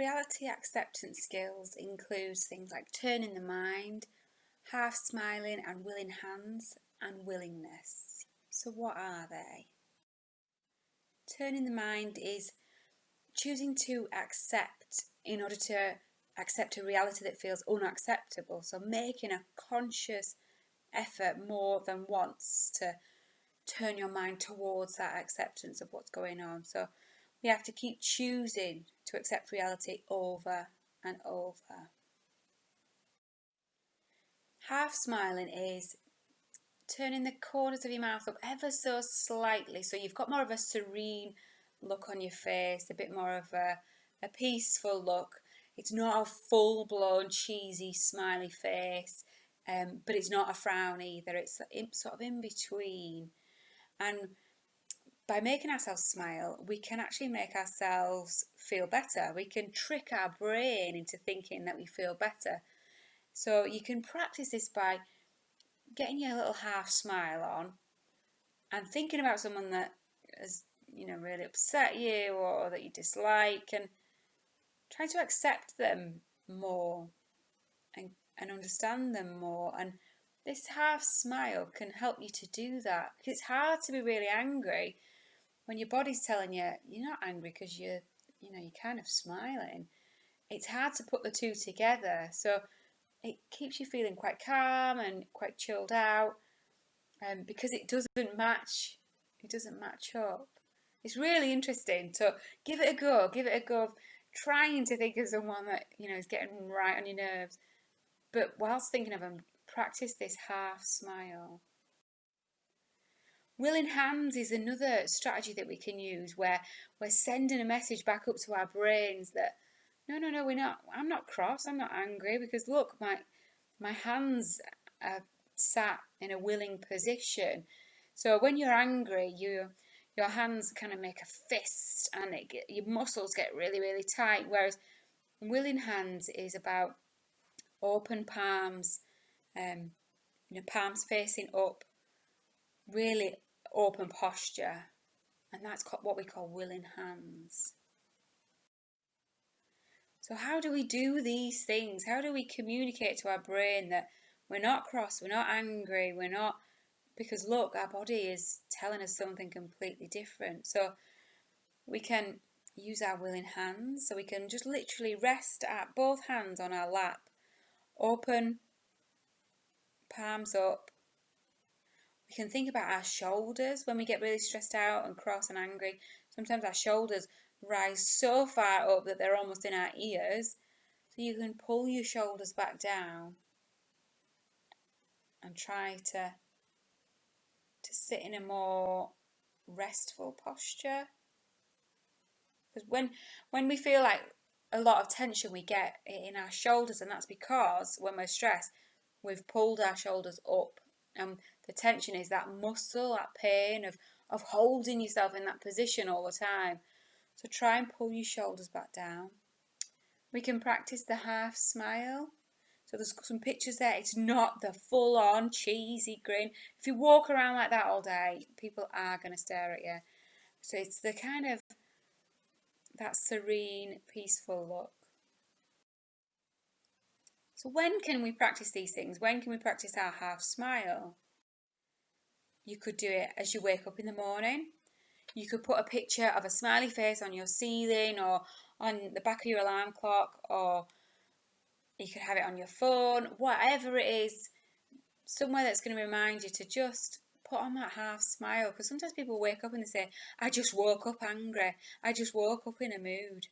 Reality acceptance skills includes things like turning the mind, half smiling and willing hands, and willingness. So what are they? Turning the mind is choosing to accept in order to accept a reality that feels unacceptable. So making a conscious effort more than once to turn your mind towards that acceptance of what's going on. So we have to keep choosing to accept reality over and over. Half smiling is turning the corners of your mouth up ever so slightly, so you've got more of a serene look on your face, a bit more of a peaceful look. It's not a full-blown cheesy smiley face, but it's not a frown either. It's sort of in between. And by making ourselves smile, we can actually make ourselves feel better. We can trick our brain into thinking that we feel better. So you can practice this by getting your little half smile on and thinking about someone that has, really upset you or that you dislike, and trying to accept them more and understand them more. And this half smile can help you to do that, because it's hard to be really angry when your body's telling you you're not angry because you're kind of smiling. It's hard to put the two together. So it keeps you feeling quite calm and quite chilled out, because it doesn't match up. It's really interesting. So give it a go. Give it a go of trying to think of someone that is getting right on your nerves, but whilst thinking of them, practice this half smile. Willing hands is another strategy that we can use, where we're sending a message back up to our brains that no, I'm not cross, I'm not angry, because look, my hands are sat in a willing position. So when you're angry, your hands kind of make a fist, and your muscles get really, really tight, whereas willing hands is about open palms, palms facing up, really open posture, and that's what we call willing hands. So how do we do these things? How do we communicate to our brain that we're not cross, we're not angry, we're not, because look, our body is telling us something completely different. So we can use our willing hands, so we can just literally rest both hands on our lap, open, palms up. We can think about our shoulders when we get really stressed out and cross and angry. Sometimes our shoulders rise so far up that they're almost in our ears. So you can pull your shoulders back down and try to sit in a more restful posture. Because when we feel like a lot of tension, we get it in our shoulders, and that's because when we're stressed, we've pulled our shoulders up. And the tension is that muscle, that pain of holding yourself in that position all the time. So try and pull your shoulders back down. We can practice the half smile. So there's some pictures there. It's not the full-on cheesy grin. If you walk around like that all day, people are going to stare at you. So it's the kind of that serene, peaceful look. So when can we practice these things? When can we practice our half smile? You could do it as you wake up in the morning. You could put a picture of a smiley face on your ceiling or on the back of your alarm clock, or you could have it on your phone, whatever it is, somewhere that's going to remind you to just put on that half smile. Because sometimes people wake up and they say, I just woke up angry, I just woke up in a mood.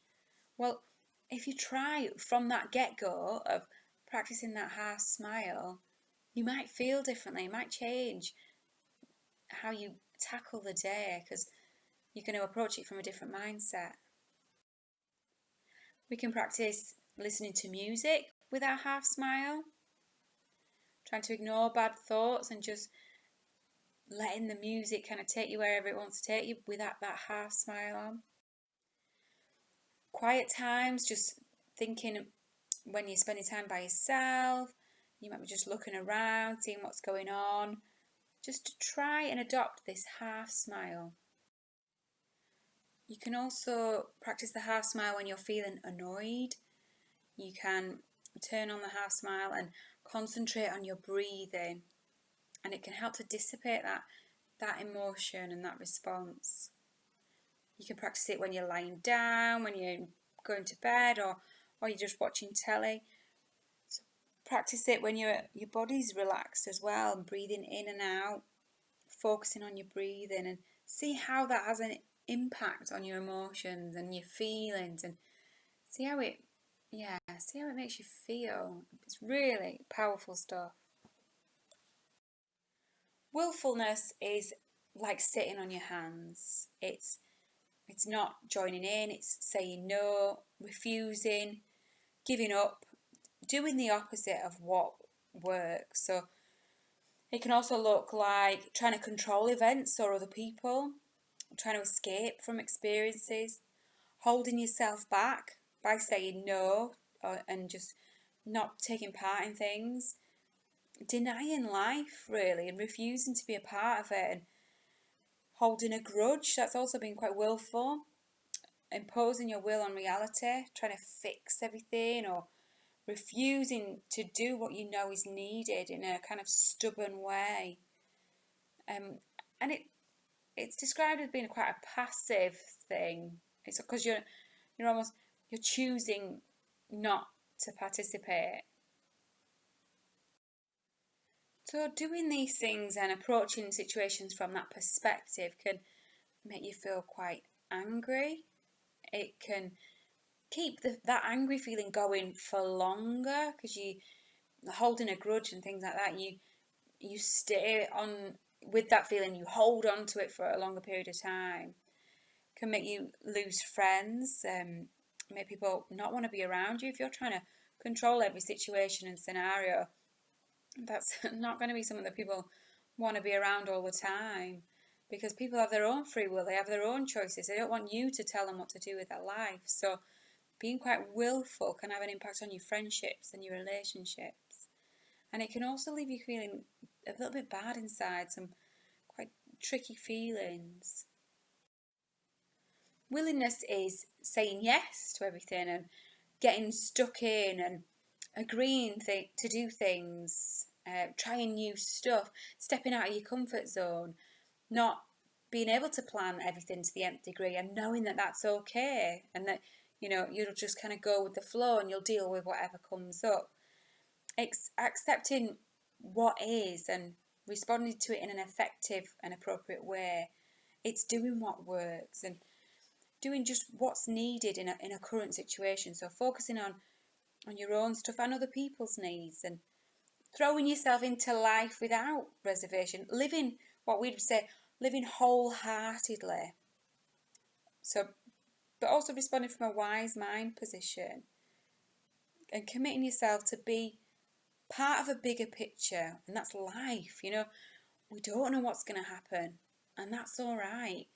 Well, if you try from that get-go of practicing that half smile, you might feel differently. It might change how you tackle the day, because you're going to approach it from a different mindset. We can practice listening to music with our half smile, trying to ignore bad thoughts and just letting the music kind of take you wherever it wants to take you with that half smile on. Quiet times, just thinking when you're spending time by yourself, you might be just looking around, seeing what's going on, just to try and adopt this half smile. You can also practice the half smile when you're feeling annoyed. You can turn on the half smile and concentrate on your breathing, and it can help to dissipate that emotion and that response. You can practice it when you're lying down, when you're going to bed, or you're just watching telly. So practice it when your body's relaxed as well, and breathing in and out, focusing on your breathing, and see how that has an impact on your emotions and your feelings, and see how it makes you feel. It's really powerful stuff. Willfulness is like sitting on your hands. It's not joining in, it's saying no, refusing, giving up, doing the opposite of what works. So it can also look like trying to control events or other people, trying to escape from experiences, holding yourself back by saying no and just not taking part in things, denying life really and refusing to be a part of it, and holding a grudge. That's also been quite willful. Imposing your will on reality, trying to fix everything, or refusing to do what you know is needed in a kind of stubborn way. And it's described as being quite a passive thing. It's because you're choosing not to participate. So doing these things and approaching situations from that perspective can make you feel quite angry. It can keep that angry feeling going for longer, because you holding a grudge and things like that, you stay on with that feeling, you hold on to it for a longer period of time. Can make you lose friends, make people not want to be around you. If you're trying to control every situation and scenario, that's not going to be something that people want to be around all the time, because people have their own free will, they have their own choices, they don't want you to tell them what to do with their life. So being quite willful can have an impact on your friendships and your relationships. And it can also leave you feeling a little bit bad inside, some quite tricky feelings. Willingness is saying yes to everything and getting stuck in and agreeing to do things, trying new stuff, stepping out of your comfort zone, not being able to plan everything to the nth degree, and knowing that that's okay, and that you'll just kind of go with the flow and you'll deal with whatever comes up. It's accepting what is and responding to it in an effective and appropriate way. It's doing what works and doing just what's needed in a current situation. So focusing on your own stuff and other people's needs, and throwing yourself into life without reservation, living what we'd say, living wholeheartedly. So, but also responding from a wise mind position, and committing yourself to be part of a bigger picture, and that's life. We don't know what's going to happen, and that's all right,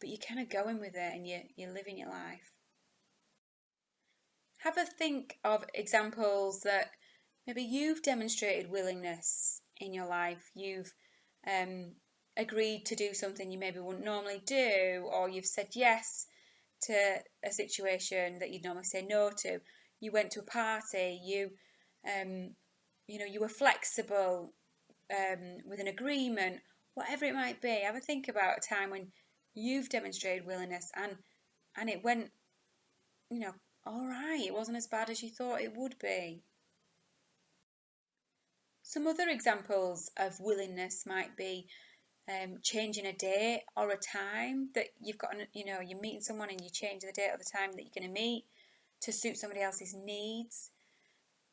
but you're kind of going with it and you're living your life. Have a think of examples that maybe you've demonstrated willingness in your life. You've agreed to do something you maybe wouldn't normally do, or you've said yes to a situation that you'd normally say no to. You went to a party, you were flexible with an agreement, whatever it might be. Have a think about a time when you've demonstrated willingness and it went, all right, it wasn't as bad as you thought it would be. Some other examples of willingness might be changing a date or a time that you've got, you're meeting someone and you change the date or the time that you're going to meet to suit somebody else's needs.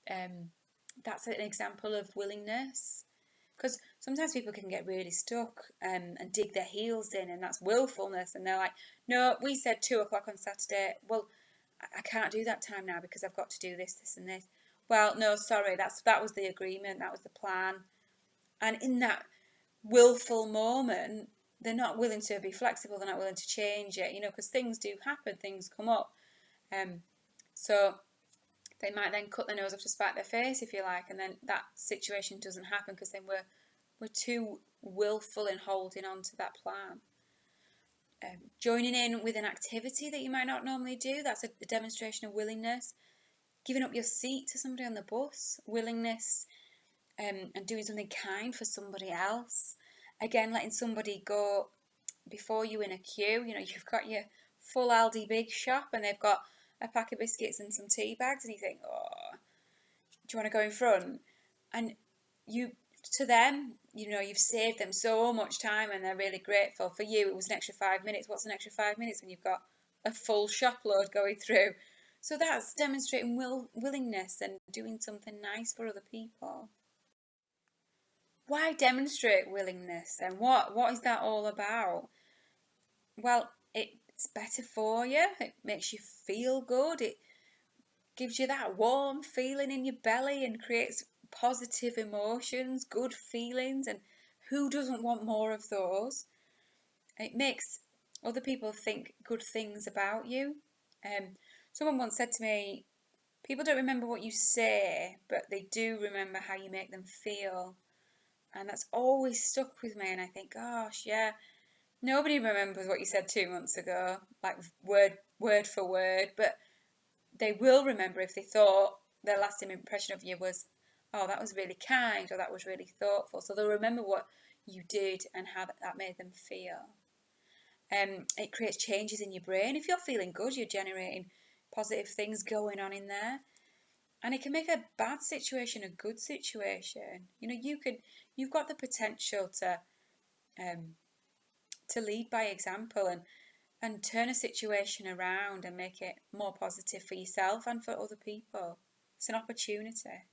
That's an example of willingness, because sometimes people can get really stuck and dig their heels in, and that's willfulness, and they're like, no, we said 2 o'clock on Saturday, well, I can't do that time now because I've got to do this, this and this. Well, no, sorry, that was the agreement, that was the plan. And in that willful moment, they're not willing to be flexible, they're not willing to change it, because things do happen, things come up. So they might then cut their nose off to spite their face, if you like, and then that situation doesn't happen because then we're too willful in holding on to that plan. joining in with an activity that you might not normally do. That's a demonstration of willingness. Giving up your seat to somebody on the bus, willingness, and doing something kind for somebody else. Again, letting somebody go before you in a queue. You know, you've got your full Aldi big shop and they've got a pack of biscuits and some tea bags, and you think, oh, do you want to go in front? And you, to them, you know, you've saved them so much time and they're really grateful. For you, it was an extra 5 minutes. What's an extra 5 minutes when you've got a full shop load going through? So that's demonstrating willingness and doing something nice for other people. Why demonstrate willingness, and what is that all about? Well, it's better for you. It makes you feel good. It gives you that warm feeling in your belly and creates positive emotions, good feelings, and who doesn't want more of those? It makes other people think good things about you. Someone once said to me, people don't remember what you say, but they do remember how you make them feel. And that's always stuck with me, and I think, gosh, yeah, nobody remembers what you said 2 months ago, like word for word, but they will remember if they thought their lasting impression of you was, oh, that was really kind, or that was really thoughtful. So they'll remember what you did and how that made them feel. It creates changes in your brain. If you're feeling good, you're generating positive things going on in there. And it can make a bad situation a good situation. You know, you've got the potential to lead by example and turn a situation around and make it more positive for yourself and for other people. It's an opportunity.